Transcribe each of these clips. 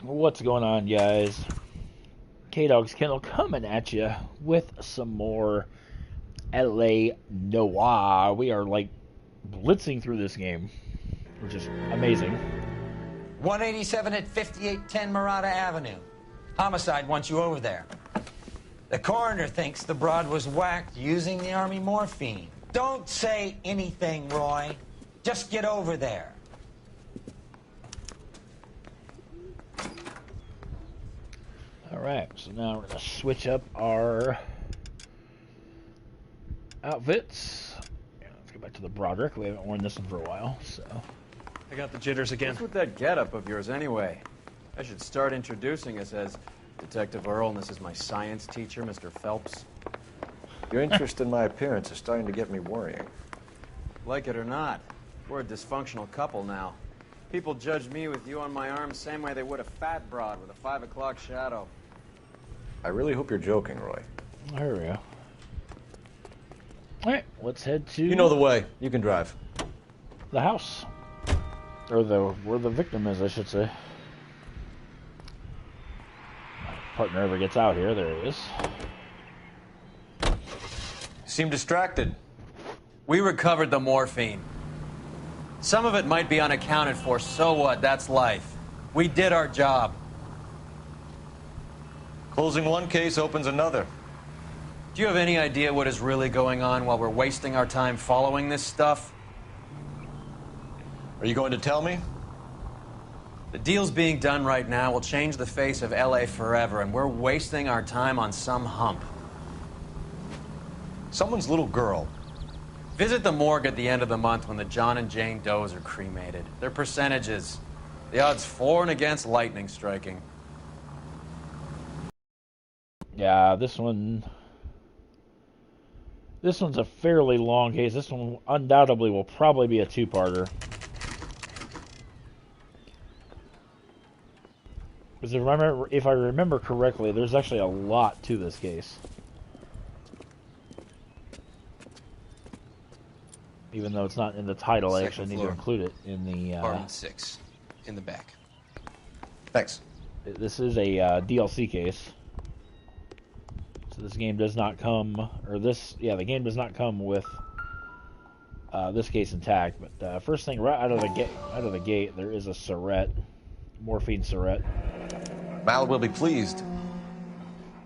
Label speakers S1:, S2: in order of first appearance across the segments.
S1: What's going on, guys? K-Dog's Kennel coming at you with some more LA Noire. We are like blitzing through this game, which is amazing.
S2: 187 at 5810 Murata Avenue. Homicide wants you over there. The coroner thinks the broad was whacked using the army morphine. Don't say anything, Roy. Just get over there.
S1: Alright, so now we're going to switch up our outfits. Yeah, let's go back to the Broderick. We haven't worn this one for a while, so...
S3: I got the jitters again.
S4: What's with that getup of yours anyway? I should start introducing us as Detective Earl, and this is my science teacher, Mr. Phelps.
S5: Your interest in my appearance is starting to get me worrying.
S4: Like it or not, we're a dysfunctional couple now. People judge me with you on my arm the same way they would a fat broad with a 5 o'clock shadow.
S5: I really hope you're joking, Roy.
S1: There we go. Alright, let's head to...
S5: You know the way. You can drive.
S1: the house. Or where the victim is, I should say. Partner ever gets out here, there he is.
S5: You seem distracted.
S4: We recovered the morphine. Some of it might be unaccounted for, so what? That's life. We did our job.
S5: Closing one case opens another.
S4: Do you have any idea what is really going on while we're wasting our time following this stuff?
S5: Are you going to tell me?
S4: The deals being done right now will change the face of LA forever, and we're wasting our time on some hump.
S5: Someone's little girl.
S4: Visit the morgue at the end of the month when the John and Jane Does are cremated. Their percentages. The odds for and against lightning striking.
S1: Yeah, this one's a fairly long case. This one undoubtedly will probably be a two-parter. Because if I remember correctly, there's actually a lot to this case. Even though it's not in the title, I actually need to include it in the...
S6: Apartment 6, in the back.
S5: Thanks.
S1: This is a DLC case. So this game does not come... the game does not come with this case intact. But first thing, right out of the gate, there is a Surette. Morphine Surette.
S5: Mal will be pleased.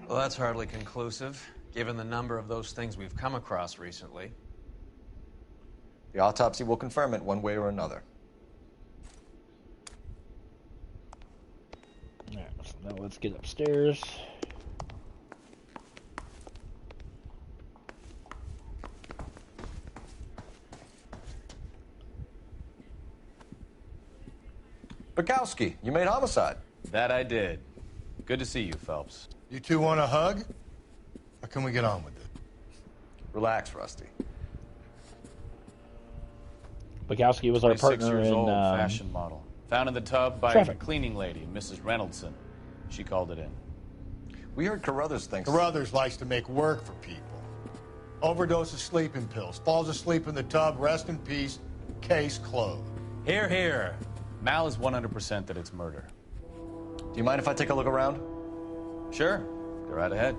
S4: Well, that's hardly conclusive, given the number of those things we've come across recently.
S5: The autopsy will confirm it one way or another.
S1: Alright, so now let's get upstairs.
S5: Bukowski, you made homicide.
S7: That I did. Good to see you, Phelps.
S8: You two want a hug? Or can we get on with it?
S5: Relax, Rusty.
S1: Bukowski was our
S7: 26
S1: partner
S7: years
S1: in...
S7: old, fashion model. Found in the tub by
S1: Traffic.
S7: a cleaning lady, Mrs. Reynoldson. She called it in.
S5: We heard Carruthers thinks...
S8: Carruthers likes to make work for people. Overdose of sleeping pills. Falls asleep in the tub. Rest in peace. Case closed.
S7: Here, here. Mal is 100% that it's murder.
S5: Do you mind if I take a look around?
S7: Sure. Go right ahead.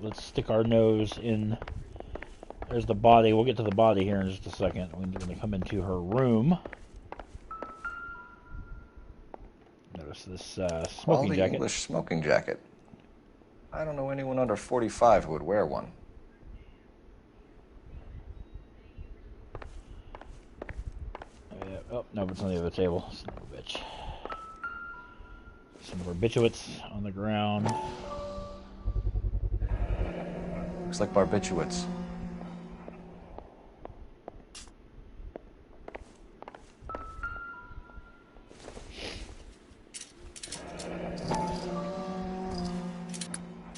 S1: Let's stick our nose in. There's the body. We'll get to the body here in just a second. We're going to come into her room. Notice this smoking jacket.
S5: English smoking jacket. I don't know anyone under 45 who would wear one.
S1: Oh, no, it's on the other table. Son of a bitch. Some barbiturates on the ground.
S5: Looks like barbiturates.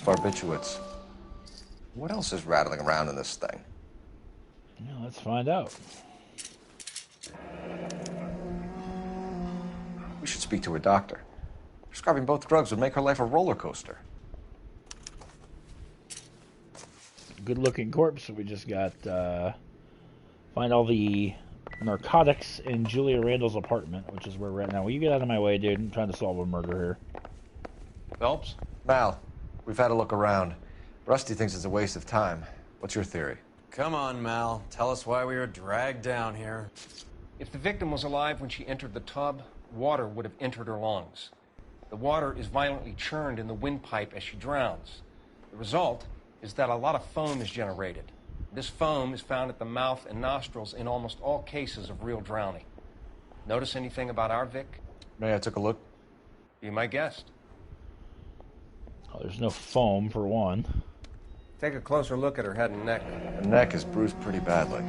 S5: Barbiturates. What else is rattling around in this thing?
S1: Yeah, let's find out.
S5: We should speak to a doctor. Prescribing both drugs would make her life a roller coaster.
S1: Good looking corpse. We just got find all the narcotics in Julia Randall's apartment, which is where we're at now. Will you get out of my way, dude? I'm trying to solve a murder here.
S7: Phelps?
S5: Mal, we've had a look around. Rusty thinks it's a waste of time. What's your theory?
S4: Come on, Mal. Tell us why we were dragged down here.
S9: If the victim was alive when she entered the tub, water would have entered her lungs. The water is violently churned in the windpipe as she drowns. The result is that a lot of foam is generated. This foam is found at the mouth and nostrils in almost all cases of real drowning. Notice anything about our Vic?
S5: May I took a look?
S9: Be my guest.
S1: Oh, there's no foam, for one.
S9: Take a closer look at her head and neck.
S5: Her neck is bruised pretty badly.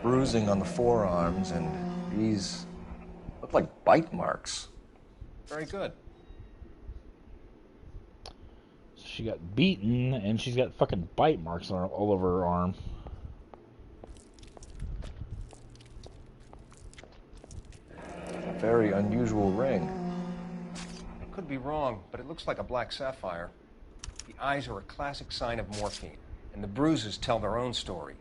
S5: Bruising on the forearms, and these look like bite marks.
S9: Very good.
S1: So she got beaten, and she's got fucking bite marks all over her arm.
S5: A very unusual ring.
S9: I could be wrong, but it looks like a black sapphire. The eyes are a classic sign of morphine, and the bruises tell their own story.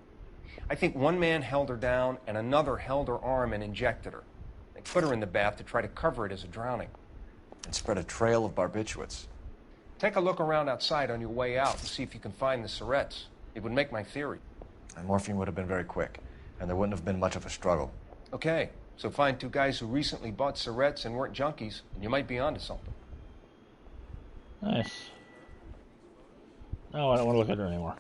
S9: I think one man held her down, and another held her arm and injected her. They put her in the bath to try to cover it as a drowning.
S5: And spread a trail of barbiturates.
S9: Take a look around outside on your way out and see if you can find the syrettes. It would make my theory.
S5: And morphine would have been very quick, and there wouldn't have been much of a struggle.
S9: Okay, so find two guys who recently bought syrettes and weren't junkies, and you might be onto something.
S1: Nice. No, I don't want to look at her anymore.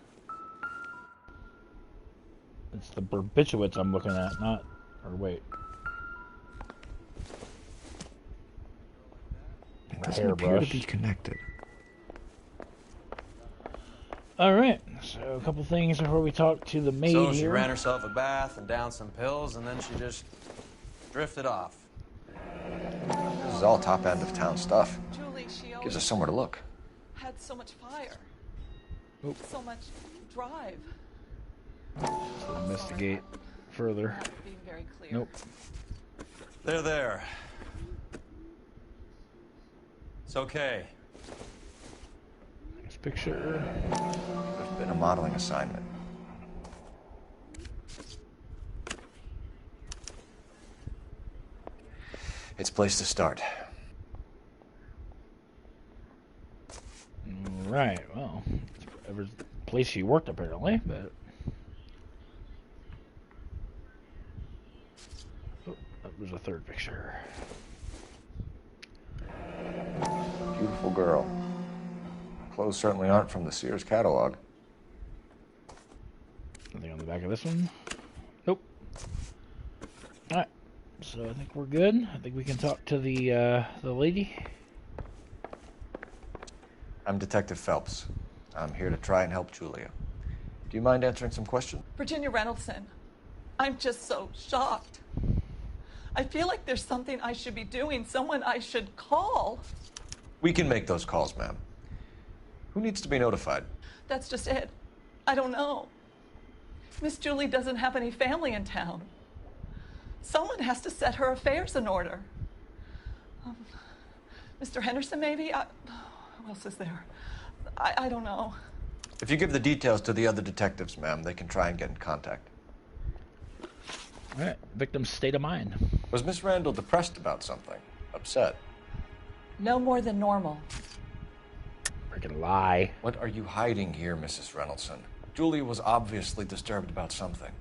S1: It's the barbiturates I'm looking at, not... Or wait.
S10: It doesn't appear to be connected.
S1: Alright, so a couple things before we talk to the maid
S4: So she
S1: here.
S4: ran herself a bath and downed some pills, and then she just drifted off.
S5: This is all top end of town stuff.
S11: Julie, she
S5: Gives us somewhere to look.
S11: had so much fire.
S1: Oop.
S11: So much drive.
S1: So investigate further.
S11: Not being very clear.
S1: Nope.
S4: There. It's okay.
S1: Next picture.
S5: There's been a modeling assignment. It's a place to start.
S1: Right, well, it was the place she worked apparently, but... Oh, that was a third picture.
S5: Beautiful girl. Clothes certainly aren't from the Sears catalog.
S1: Nothing on the back of this one? Nope. Alright, so I think we're good. I think we can talk to the lady.
S5: I'm Detective Phelps. I'm here to try and help Julia. Do you mind answering some questions?
S11: Virginia Reynoldson, I'm just so shocked. I feel like there's something I should be doing, someone I should call.
S5: We can make those calls, ma'am. Who needs to be notified?
S11: That's just it. I don't know. Miss Julie doesn't have any family in town. Someone has to set her affairs in order. Mr. Henderson, maybe? Who else is there? I don't know.
S5: If you give the details to the other detectives, ma'am, they can try and get in contact.
S1: All right, victim's state of mind.
S5: Was Miss Randall depressed about something? Upset?
S11: No more than normal.
S1: Freaking lie.
S5: What are you hiding here, Mrs. Reynoldson? Julia was obviously disturbed about something.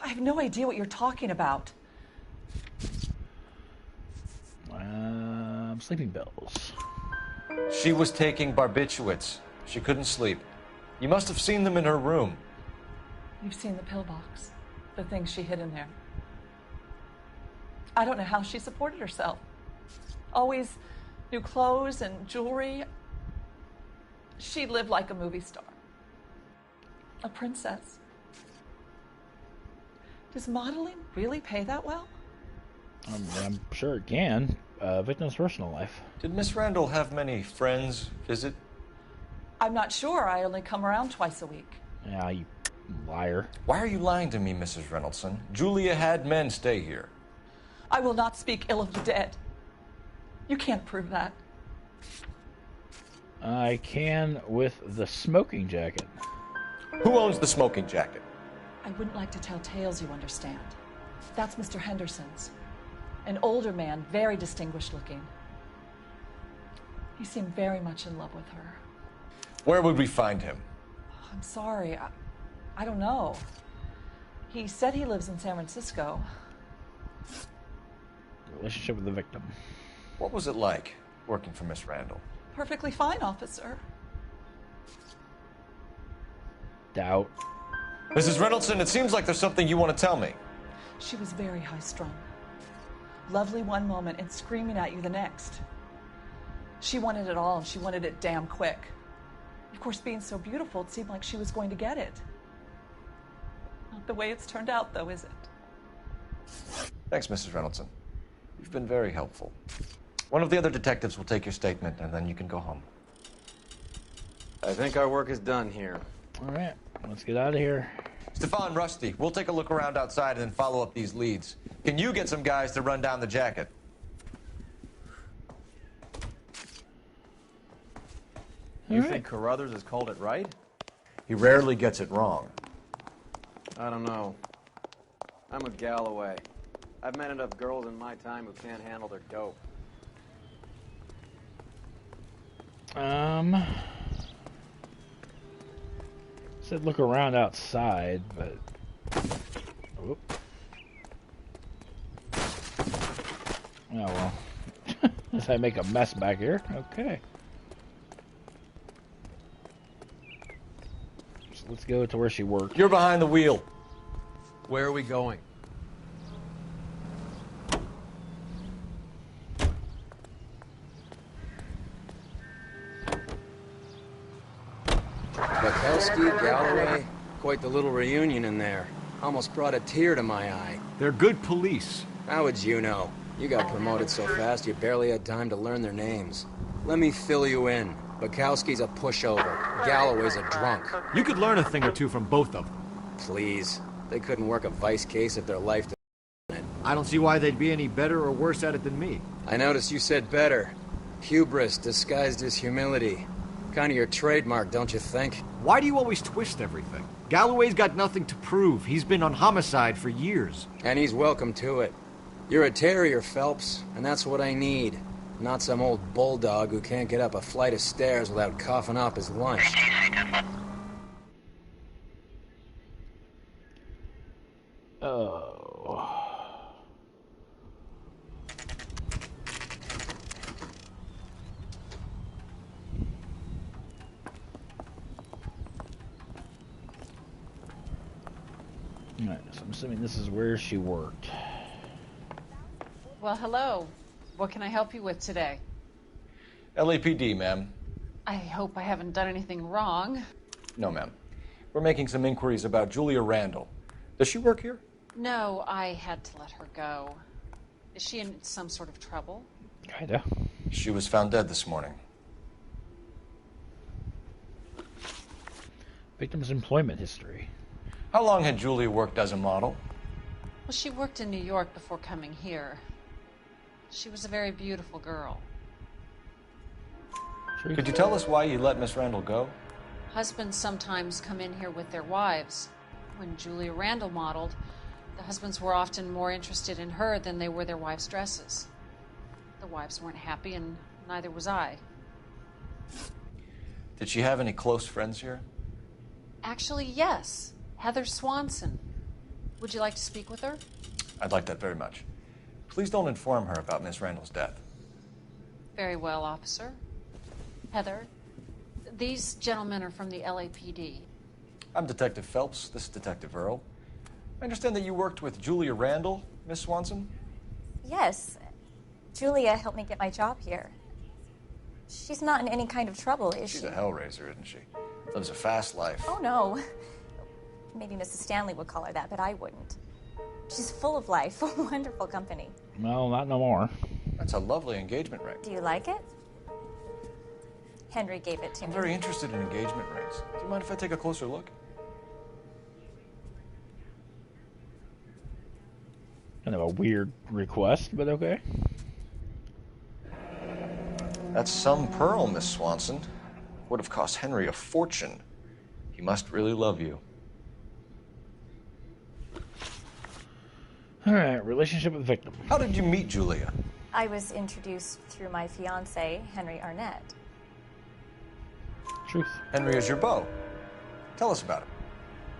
S11: I have no idea what you're talking about.
S1: Sleeping pills.
S5: She was taking barbiturates. She couldn't sleep. You must have seen them in her room.
S11: You've seen the pill box, the things she hid in there. I don't know how she supported herself. Always new clothes and jewelry. She lived like a movie star. A princess. Does modeling really pay that well?
S1: I'm sure it can. Victim's personal life.
S5: Did Miss Randall have many friends visit?
S11: I'm not sure. I only come around twice a week.
S1: Yeah, you liar.
S5: Why are you lying to me, Mrs. Reynoldson? Julia had men stay here.
S11: I will not speak ill of the dead. You can't prove that.
S1: I can with the smoking jacket.
S5: Who owns the smoking jacket?
S11: I wouldn't like to tell tales, you understand. That's Mr. Henderson's. An older man, very distinguished looking. He seemed very much in love with her.
S5: Where would we find him?
S11: I'm sorry, I don't know. He said he lives in San Francisco.
S1: Relationship with the victim.
S5: What was it like working for Miss Randall?
S11: Perfectly fine, officer.
S1: Doubt.
S5: Mrs. Reynoldson, it seems like there's something you want to tell me.
S11: She was very high-strung. Lovely one moment and screaming at you the next. She wanted it all, and she wanted it damn quick. Of course, being so beautiful, it seemed like she was going to get it. Not the way it's turned out, though, is it?
S5: Thanks, Mrs. Reynoldson. You've been very helpful. One of the other detectives will take your statement, and then you can go home.
S4: I think our work is done here.
S1: All right, let's get out of here.
S5: Stefan, Rusty, we'll take a look around outside and then follow up these leads. Can you get some guys to run down the jacket?
S4: You think Carruthers has called it right?
S5: He rarely gets it wrong.
S4: I don't know. I'm with Galloway. I've met enough girls in my time who can't handle their dope.
S1: Said look around outside, but... Whoop. Oh, well. As I make a mess back here. Okay. So let's go to where she worked.
S5: You're behind the wheel.
S4: Where are we going?
S12: Bukowski, Galloway, quite the little reunion in there. Almost brought a tear to my eye.
S13: They're good police.
S12: How would you know? You got promoted so fast you barely had time to learn their names. Let me fill you in. Bukowski's a pushover. Galloway's a drunk.
S13: You could learn a thing or two from both of them.
S12: Please. They couldn't work a vice case if their life depended on it.
S13: I don't see why they'd be any better or worse at it than me.
S12: I noticed you said better. Hubris disguised as humility. Kind of your trademark, don't you think?
S13: Why do you always twist everything? Galloway's got nothing to prove. He's been on homicide for years.
S12: And he's welcome to it. You're a terrier, Phelps, and that's what I need. Not some old bulldog who can't get up a flight of stairs without coughing up his lunch.
S1: Oh. Alright, so I'm assuming this is where she worked.
S14: Well, hello. What can I help you with today?
S5: LAPD, ma'am.
S14: I hope I haven't done anything wrong.
S5: No, ma'am. We're making some inquiries about Julia Randall. Does she work here?
S14: No, I had to let her go. Is she in some sort of trouble?
S1: Kinda.
S5: She was found dead this morning.
S1: Victim's employment history.
S5: How long had Julia worked as a model?
S14: Well, she worked in New York before coming here. She was a very beautiful girl.
S5: Could you tell us why you let Miss Randall go?
S14: Husbands sometimes come in here with their wives. When Julia Randall modeled, the husbands were often more interested in her than they were their wives' dresses. The wives weren't happy, and neither was I.
S5: Did she have any close friends here?
S14: Actually, yes. Heather Swanson. Would you like to speak with her?
S5: I'd like that very much. Please don't inform her about Miss Randall's death.
S14: Very well, officer. Heather, these gentlemen are from the LAPD.
S5: I'm Detective Phelps. This is Detective Earl. I understand that you worked with Julia Randall, Miss Swanson?
S15: Yes. Julia helped me get my job here. She's not in any kind of trouble, is she?
S5: She's a hellraiser, isn't she? Lives a fast life.
S15: Oh, no. Maybe Mrs. Stanley would call her that, but I wouldn't. She's full of life, wonderful company.
S1: Well, not no more.
S5: That's a lovely engagement ring.
S15: Do you like it? Henry gave it to me.
S5: I'm very interested in engagement rings. Do you mind if I take a closer look?
S1: Kind of a weird request, but okay.
S5: That's some pearl, Miss Swanson. Would have cost Henry a fortune. He must really love you.
S1: All right, relationship with victim.
S5: How did you meet Julia?
S15: I was introduced through my fiancé, Henry Arnett.
S1: Truth.
S5: Henry is your beau. Tell us about it.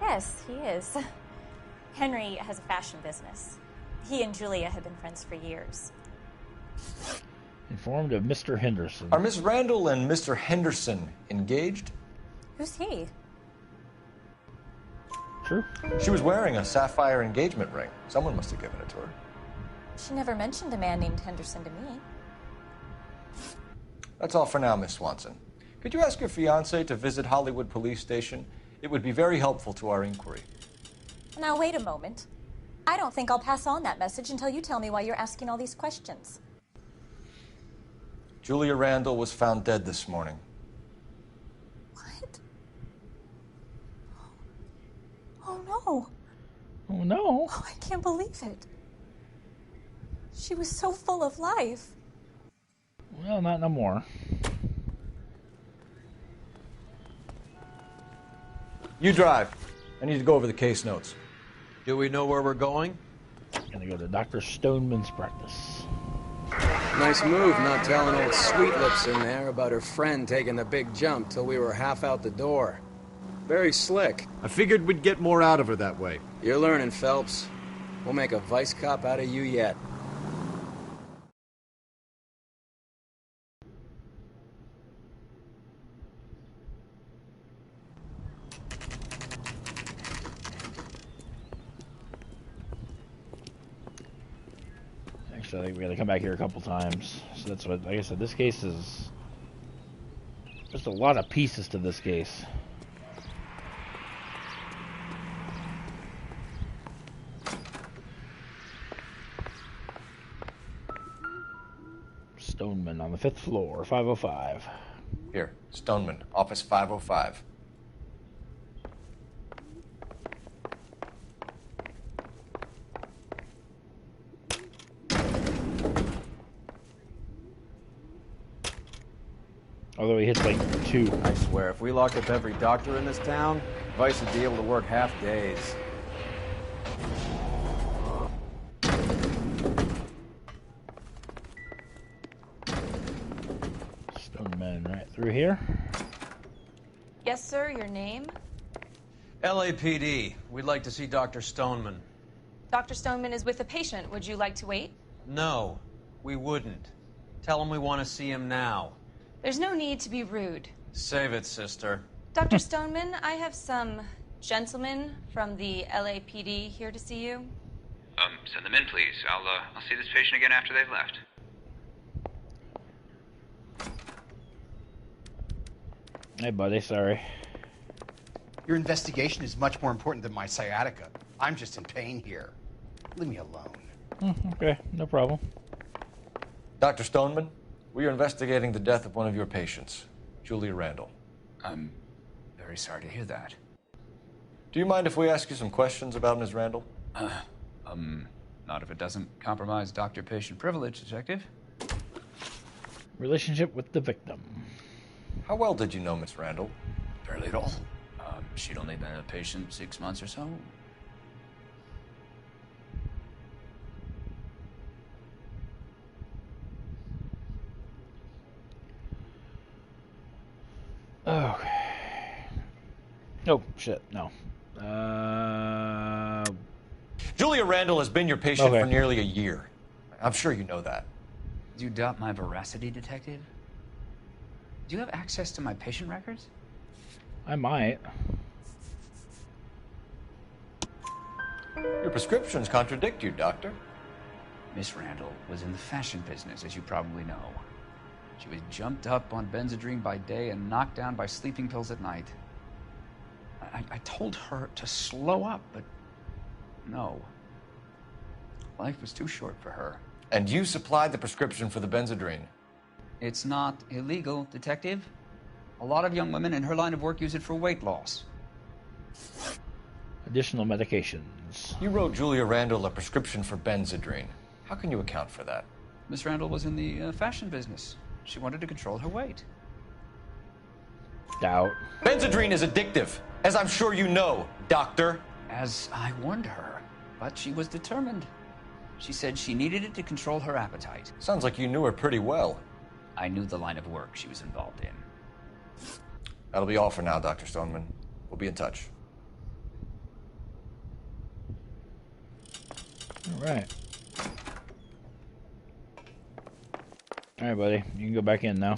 S15: Yes, he is. Henry has a fashion business. He and Julia have been friends for years.
S1: Informed of Mr. Henderson.
S5: Are Miss Randall and Mr. Henderson engaged?
S15: Who's he?
S1: True.
S5: She was wearing a sapphire engagement ring. Someone must have given it to her.
S15: She never mentioned a man named Henderson to me.
S5: That's all for now, Miss Swanson. Could you ask your fiancé to visit Hollywood Police Station? It would be very helpful to our inquiry.
S15: Now, wait a moment. I don't think I'll pass on that message until you tell me why you're asking all these questions.
S5: Julia Randall was found dead this morning.
S15: What? Oh, no.
S1: Oh, no.
S15: Oh, I can't believe it. She was so full of life.
S1: Well, not no more.
S5: You drive. I need to go over the case notes.
S4: Do we know where we're going?
S1: Gonna go to Dr. Stoneman's practice.
S12: Nice move not telling old Sweet Lips in there about her friend taking the big jump till we were half out the door. Very slick.
S13: I figured we'd get more out of her that way.
S12: You're learning, Phelps. We'll make a vice cop out of you yet.
S1: Actually, I think we gotta come back here a couple times. So that's what, like I said, this case is... There's a lot of pieces to this case. Stoneman on the 5th floor, 505.
S5: Here, Stoneman, office 505.
S1: Although he hits like 2.
S4: I swear, if we locked up every doctor in this town, Vice would be able to work half days.
S1: Stoneman right through here.
S16: Yes, sir, your name?
S4: LAPD. We'd like to see Dr. Stoneman.
S16: Dr. Stoneman is with a patient. Would you like to wait?
S4: No, we wouldn't. Tell him we want to see him now.
S16: There's no need to be rude.
S4: Save it, sister.
S16: Dr. Stoneman, I have some gentlemen from the LAPD here to see you.
S17: Send them in, please. I'll see this patient again after they've left.
S1: Hey, buddy, sorry.
S18: Your investigation is much more important than my sciatica. I'm just in pain here. Leave me alone.
S1: Okay, no problem.
S5: Dr. Stoneman, we are investigating the death of one of your patients, Julia Randall.
S17: I'm very sorry to hear that.
S5: Do you mind if we ask you some questions about Ms. Randall?
S17: Not if it doesn't compromise doctor-patient privilege, Detective.
S1: Relationship with the victim.
S5: How well did you know Miss Randall?
S17: Barely at all. She'd only been a patient 6 months or so.
S1: Okay. Oh, shit, no.
S5: Julia Randall has been your patient
S1: Okay.
S5: for nearly a year. I'm sure you know that.
S17: Do you doubt my veracity, Detective? Do you have access to my patient records?
S1: I might.
S5: Your prescriptions contradict you, Doctor.
S17: Miss Randall was in the fashion business, as you probably know. She was jumped up on Benzedrine by day and knocked down by sleeping pills at night. I told her to slow up, but no. Life was too short for her.
S5: And you supplied the prescription for the Benzedrine.
S17: It's not illegal, Detective. A lot of young women in her line of work use it for weight loss.
S1: Additional medications.
S5: You wrote Julia Randall a prescription for Benzedrine. How can you account for that?
S17: Miss Randall was in the fashion business. She wanted to control her weight.
S1: Doubt.
S5: Benzedrine is addictive, as I'm sure you know, Doctor.
S17: As I warned her, but she was determined. She said she needed it to control her appetite.
S5: Sounds like you knew her pretty well.
S17: I knew the line of work she was involved in.
S5: That'll be all for now, Dr. Stoneman. We'll be in touch.
S1: All right. All right, buddy. You can go back in now.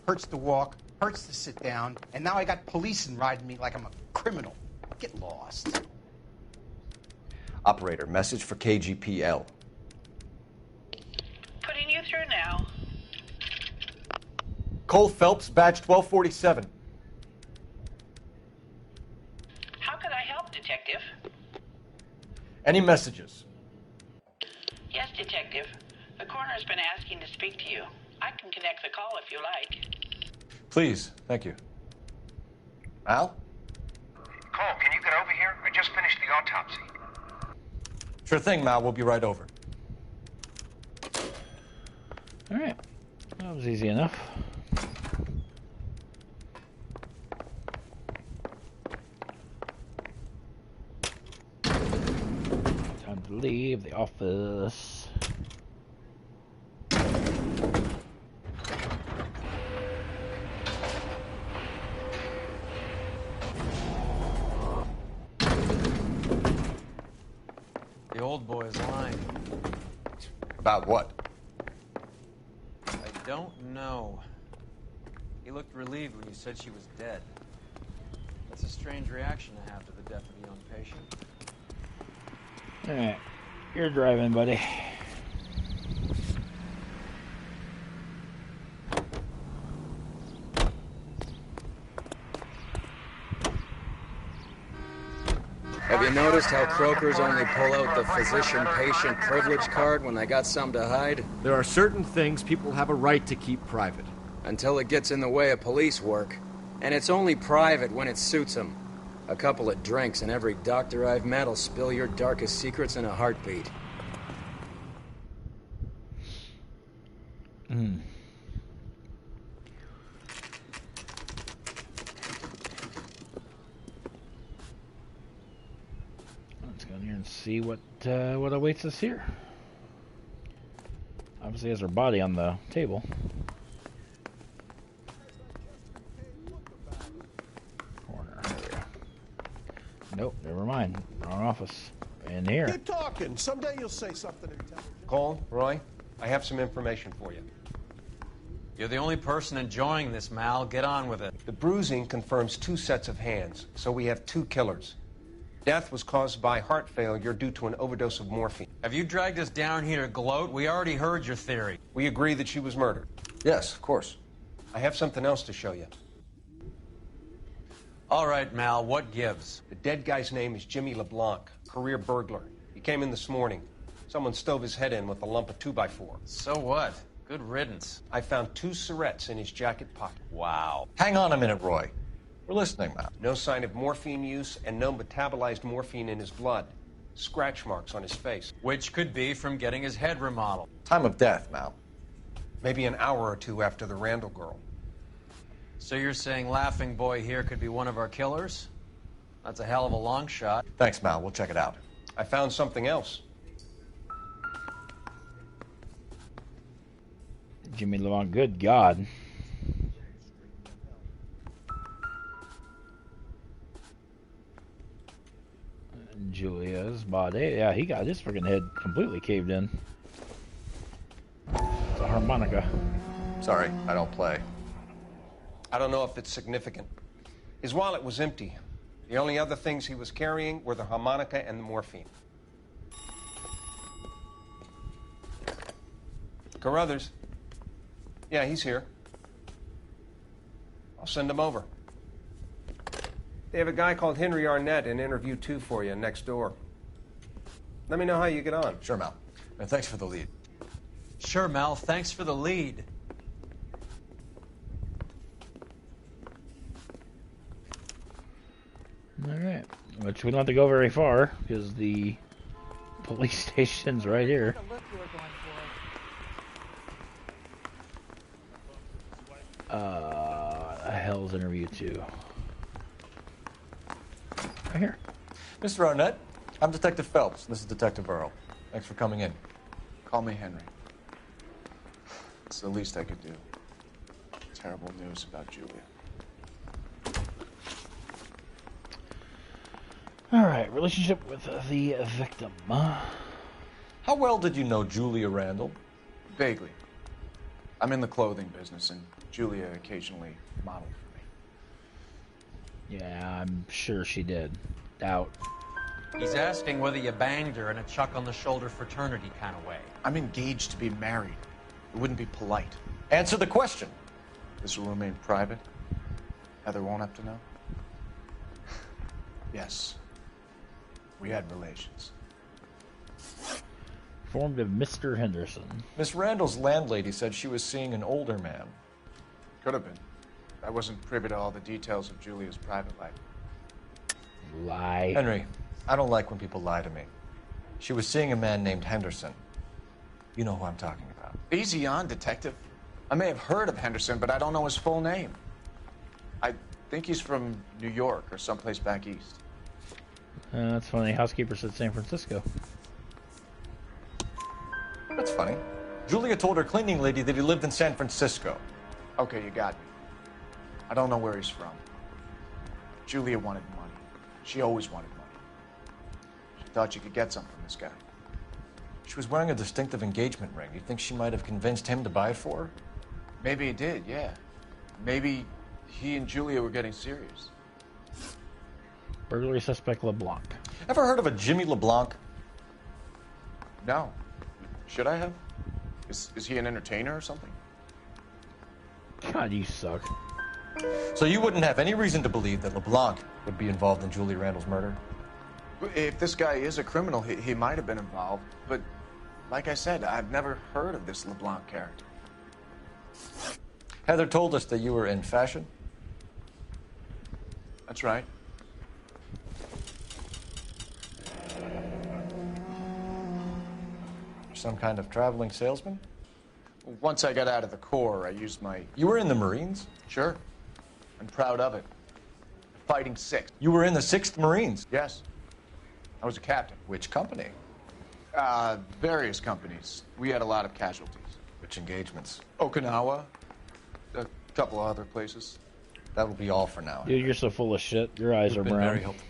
S18: Hurts to walk, hurts to sit down, and now I got police riding me like I'm a criminal. Get lost.
S5: Operator, message for KGPL.
S19: Putting you through now.
S5: Cole Phelps, badge 1247.
S19: How could I help, Detective?
S5: Any messages?
S19: Yes, Detective. The coroner's been asking to speak to you. I can connect the call if you like.
S5: Please, thank you. Al?
S20: Cole, can you get over here? I just finished the autopsy.
S5: Sure thing, Mal. We'll be right over.
S1: All right. That was easy enough. Time to leave the office.
S4: The old boy is lying.
S5: About what?
S4: I don't know. He looked relieved when you said she was dead. That's a strange reaction to have to the death of a young patient.
S1: Alright. You're driving, buddy.
S12: Have you noticed how croakers only pull out the physician-patient privilege card when they got something to hide?
S13: There are certain things people have a right to keep private.
S12: Until it gets in the way of police work. And it's only private when it suits them. A couple of drinks and every doctor I've met will spill your darkest secrets in a heartbeat.
S1: Let's go in here and see what awaits us here. Obviously has her body on the table. Corner. There we go. Nope, never mind. Wrong office. In here.
S21: Keep talking. Someday you'll say something intelligent.
S9: Cole, Roy, I have some information for you.
S4: You're the only person enjoying this, Mal. Get on with it.
S9: The bruising confirms 2 sets of hands, so we have 2 killers. Death was caused by heart failure due to an overdose of morphine.
S4: Have you dragged us down here to gloat? We already heard your theory.
S9: We agree that she was murdered.
S5: Yes, of course.
S9: I have something else to show you.
S4: All right, Mal, what gives?
S9: The dead guy's name is Jimmy LeBlanc, career burglar. He came in this morning. Someone stove his head in with a lump of 2x4.
S4: So what? Good riddance.
S9: I found 2 syrettes in his jacket pocket.
S4: Wow.
S5: Hang on a minute, Roy. We're listening, Mal.
S9: No sign of morphine use and no metabolized morphine in his blood. Scratch marks on his face.
S4: Which could be from getting his head remodeled.
S5: Time of death, Mal.
S9: Maybe an hour or 2 after the Randall girl.
S4: So you're saying Laughing Boy here could be one of our killers? That's a hell of a long shot.
S5: Thanks, Mal. We'll check it out.
S9: I found something else.
S1: Jimmy LeBlanc, good God. Julia's body. Yeah, he got his freaking head completely caved in. It's a harmonica.
S5: Sorry, I don't play.
S9: I don't know if it's significant. His wallet was empty. The only other things he was carrying were the harmonica and the morphine. Carruthers. Yeah, he's here. I'll send him over. They have a guy called Henry Arnett in interview 2 for you next door. Let me know how you get on.
S5: Sure, Mal. And thanks for the lead.
S4: Sure, Mal. Thanks for the lead.
S1: Alright. Which we don't have to go very far, because the police station's right here. Randall's interview too. Right here.
S5: Mr. Arnett, I'm Detective Phelps. This is Detective Earl. Thanks for coming in.
S2: Call me Henry. It's the least I could do. Terrible news about Julia.
S1: Alright, relationship with the victim.
S5: How well did you know Julia Randall?
S2: Vaguely. I'm in the clothing business, and Julia occasionally modeled for me.
S1: Yeah, I'm sure she did. Doubt.
S4: He's asking whether you banged her in a chuck-on-the-shoulder fraternity kind of way.
S2: I'm engaged to be married. It wouldn't be polite.
S5: Answer the question.
S2: This will remain private? Heather won't have to know? Yes. We had relations.
S1: Formed of Mr. Henderson.
S5: Miss Randall's landlady said she was seeing an older man.
S2: Could have been. I wasn't privy to all the details of Julia's private life.
S1: Lie.
S5: Henry, I don't like when people lie to me. She was seeing a man named Henderson. You know who I'm talking about.
S2: Easy on, Detective. I may have heard of Henderson, but I don't know his full name. I think he's from New York or someplace back east.
S1: That's funny. Housekeeper said San Francisco.
S5: That's funny. Julia told her cleaning lady that he lived in San Francisco.
S2: Okay, you got me. I don't know where he's from. Julia wanted money. She always wanted money. She thought she could get some from this guy.
S5: She was wearing a distinctive engagement ring. You think she might have convinced him to buy it for her?
S2: Maybe he did, yeah. Maybe he and Julia were getting serious.
S1: Burglary suspect LeBlanc.
S5: Ever heard of a Jimmy LeBlanc?
S2: No. Should I have? Is he an entertainer or something?
S1: God, you suck.
S5: So you wouldn't have any reason to believe that LeBlanc would be involved in Julia Randall's murder?
S2: If this guy is a criminal, he might have been involved. But like I said, I've never heard of this LeBlanc character.
S5: Heather told us that you were in fashion.
S2: That's right.
S5: Some kind of traveling salesman?
S2: Once I got out of the Corps, I used my...
S5: You were in the Marines?
S2: Sure. I'm proud of it. Fighting 6th.
S5: You were in the 6th Marines?
S2: Yes. I was a captain.
S5: Which company?
S2: Various companies. We had a lot of casualties.
S5: Which engagements?
S2: Okinawa. A couple of other places.
S5: That will be all for now.
S1: Dude, you're so full of shit. Your eyes are brown.
S5: Very helpful.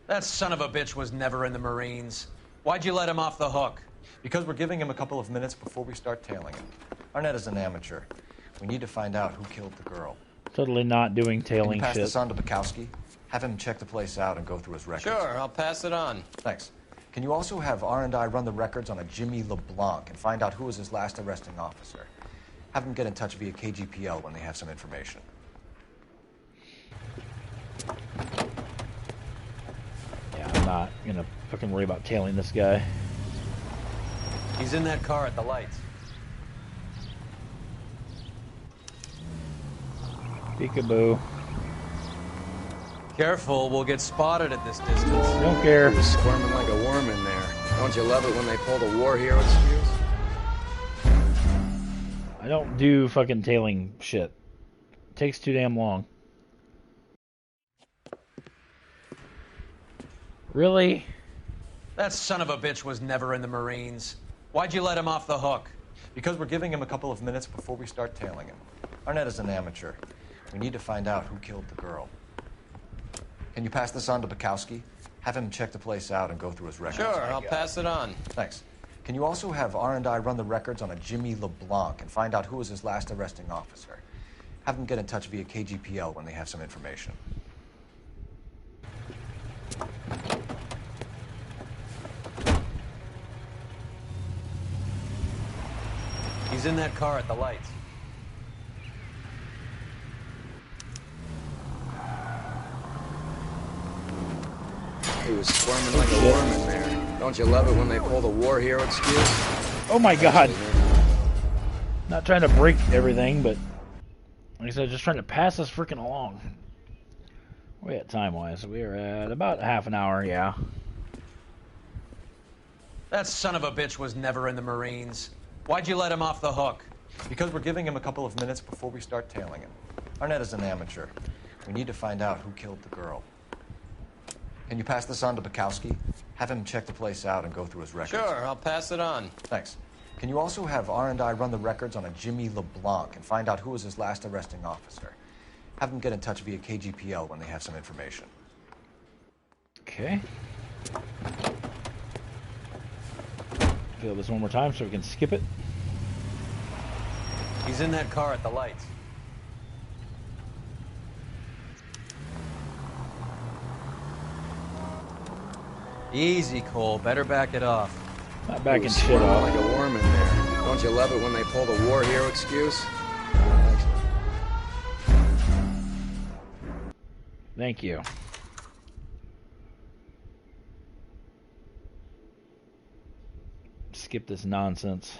S4: That son of a bitch was never in the Marines. Why'd you let him off the hook?
S5: Because we're giving him a couple of minutes before we start tailing him. Arnett is an amateur. We need to find out who killed the girl.
S1: Totally not doing tailing
S5: Can you pass
S1: shit.
S5: this on to Bukowski? Have him check the place out and go through his records.
S12: Sure, I'll pass it on.
S5: Thanks. Can you also have R&I run the records on a Jimmy LeBlanc and find out who was his last arresting officer? Have them get in touch via KGPL when they have some information.
S1: Yeah, I'm not gonna fucking worry about tailing this guy.
S4: He's in that car at the lights.
S1: Peekaboo.
S4: Careful, we'll get spotted at this distance.
S1: Don't care.
S12: He was squirming like a worm in there. Don't you love it when they pull the war hero excuse?
S1: I don't do fucking tailing shit. It takes too damn long. Really?
S4: That son of a bitch was never in the Marines. Why'd you let him off the hook?
S5: Because we're giving him a couple of minutes before we start tailing him. Arnett is an amateur. We need to find out who killed the girl. Can you pass this on to Bukowski? Have him check the place out and go through his records.
S12: Sure, I'll pass it on.
S5: Thanks. Can you also have R&I run the records on a Jimmy LeBlanc and find out who was his last arresting officer? Have them get in touch via KGPL when they have some information.
S4: He's in that car at the lights.
S12: He was squirming like a worm in there. Don't you love it when they pull the war hero excuse?
S1: Oh my god! Not trying to break everything, but like I said, just trying to pass us freaking along. We're at time-wise. We're at about half an hour, yeah.
S4: That son of a bitch was never in the Marines. Why'd you let him off the hook?
S5: Because we're giving him a couple of minutes before we start tailing him. Arnett is an amateur. We need to find out who killed the girl. Can you pass this on to Bukowski? Have him check the place out and go through his records.
S12: Sure, I'll pass it on.
S5: Thanks. Can you also have R&I run the records on a Jimmy LeBlanc and find out who was his last arresting officer? Have them get in touch via KGPL when they have some information.
S1: Okay. Feel this one more time so we can skip it.
S4: He's in that car at the lights. Easy, Cole. Better back it off.
S1: Not backing shit off.
S12: Like a worm in there. Don't you love it when they pull the war hero excuse?
S1: Thank you. Skip this nonsense.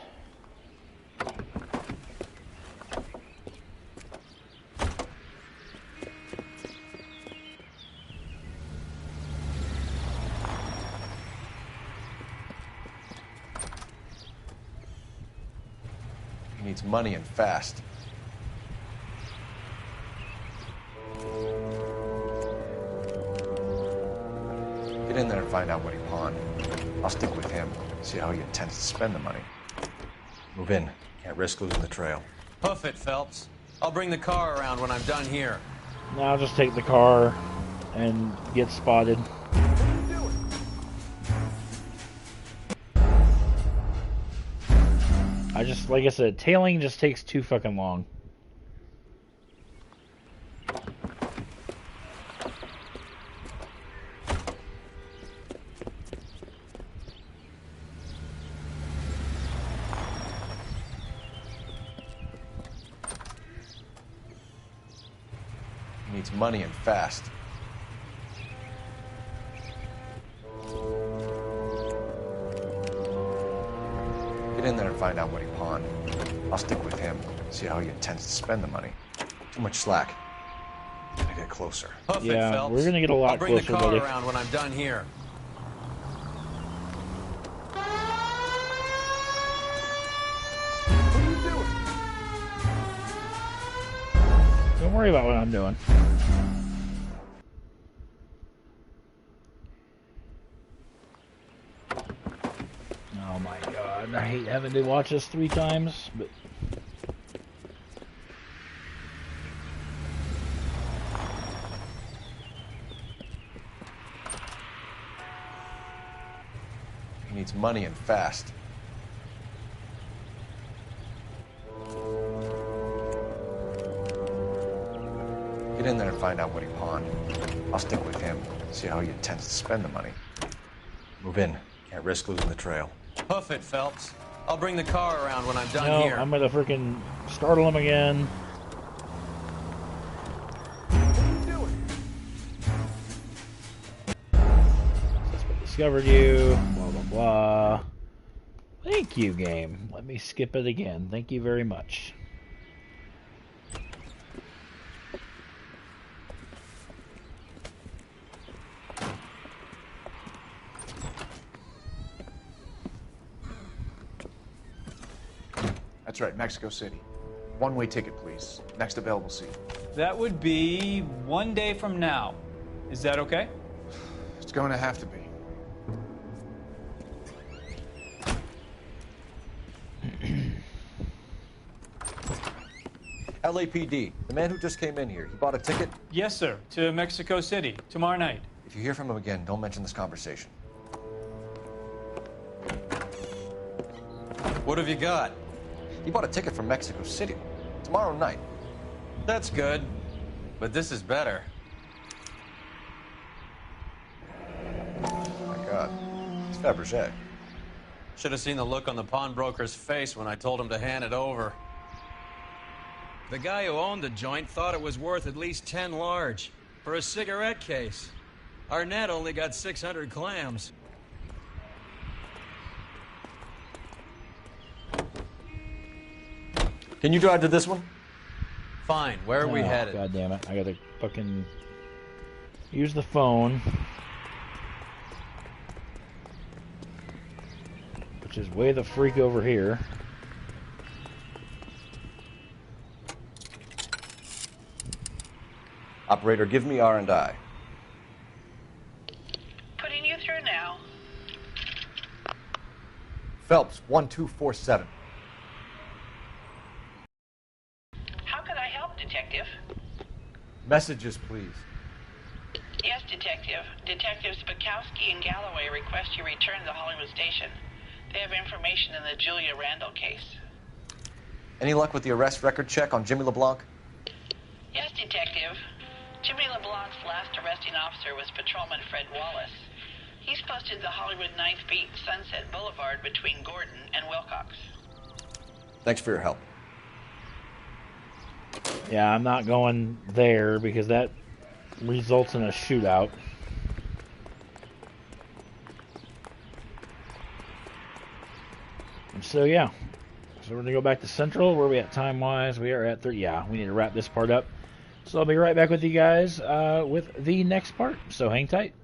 S5: He needs money and fast. Get in there and find out what he pawned. I'll stick with him, see how he intends to spend the money. Move in. Can't risk losing the trail.
S4: Hoof it, Phelps. I'll bring the car around when I'm done here.
S1: Now I'll just take the car and get spotted. Like I said, tailing just takes too fucking long.
S5: He needs money and fast. Get in there and find out what he pawned. I'll stick with him, see how he intends to spend the money. Too much slack. Gotta get closer.
S4: Hoof
S1: Yeah,
S4: it, Phelps.
S1: we're gonna get a lot
S4: I'll bring
S1: closer,
S4: the car
S1: buddy.
S4: around when I'm done here.
S1: Don't worry about what I'm doing. Oh my god, I hate having to watch this 3 times, but...
S5: He needs money and fast. Get in there and find out what he pawned. I'll stick with him, see how he intends to spend the money. Move in. Can't risk losing the trail.
S4: Hoof it, Phelps. I'll bring the car around when I'm done
S1: No,
S4: here.
S1: I'm gonna freaking startle him again. Discovered you, blah blah blah. Thank you, game. Let me skip it again. Thank you very much.
S2: That's right, Mexico City. One-way ticket, please. Next available seat.
S3: That would be 1 day from now. Is that okay?
S2: It's going to have to be.
S5: LAPD, the man who just came in here, he bought a ticket?
S3: Yes, sir. To Mexico City, tomorrow night.
S5: If you hear from him again, don't mention this conversation.
S4: What have you got?
S5: He bought a ticket from Mexico City. Tomorrow night.
S4: That's good. But this is better.
S5: Oh my God. It's Fabergé.
S4: Should have seen the look on the pawnbroker's face when I told him to hand it over.
S12: The guy who owned the joint thought it was worth at least 10 large for a cigarette case. Arnett only got 600 clams.
S5: Can you drive to this one?
S4: Fine. Where are we headed?
S1: God damn it. I gotta fucking use the phone. Which is way the freak over here.
S5: Operator, give me R&I.
S19: Putting you through now.
S5: Phelps, 1247.
S19: How could I help, Detective?
S5: Messages, please.
S19: Yes, Detective. Detectives Bukowski and Galloway request you return to Hollywood Station. They have information in the Julia Randall case.
S5: Any luck with the arrest record check on Jimmy LeBlanc?
S19: Yes, Detective. Jimmy LeBlanc's last arresting officer was Patrolman Fred Wallace. He's posted the Hollywood 9th Beat Sunset Boulevard between Gordon and Wilcox.
S5: Thanks for your help.
S1: Yeah, I'm not going there because that results in a shootout. And so, yeah. So we're going to go back to Central. Where are we at time-wise? We are at 30. Yeah, we need to wrap this part up. So I'll be right back with you guys with the next part. So hang tight.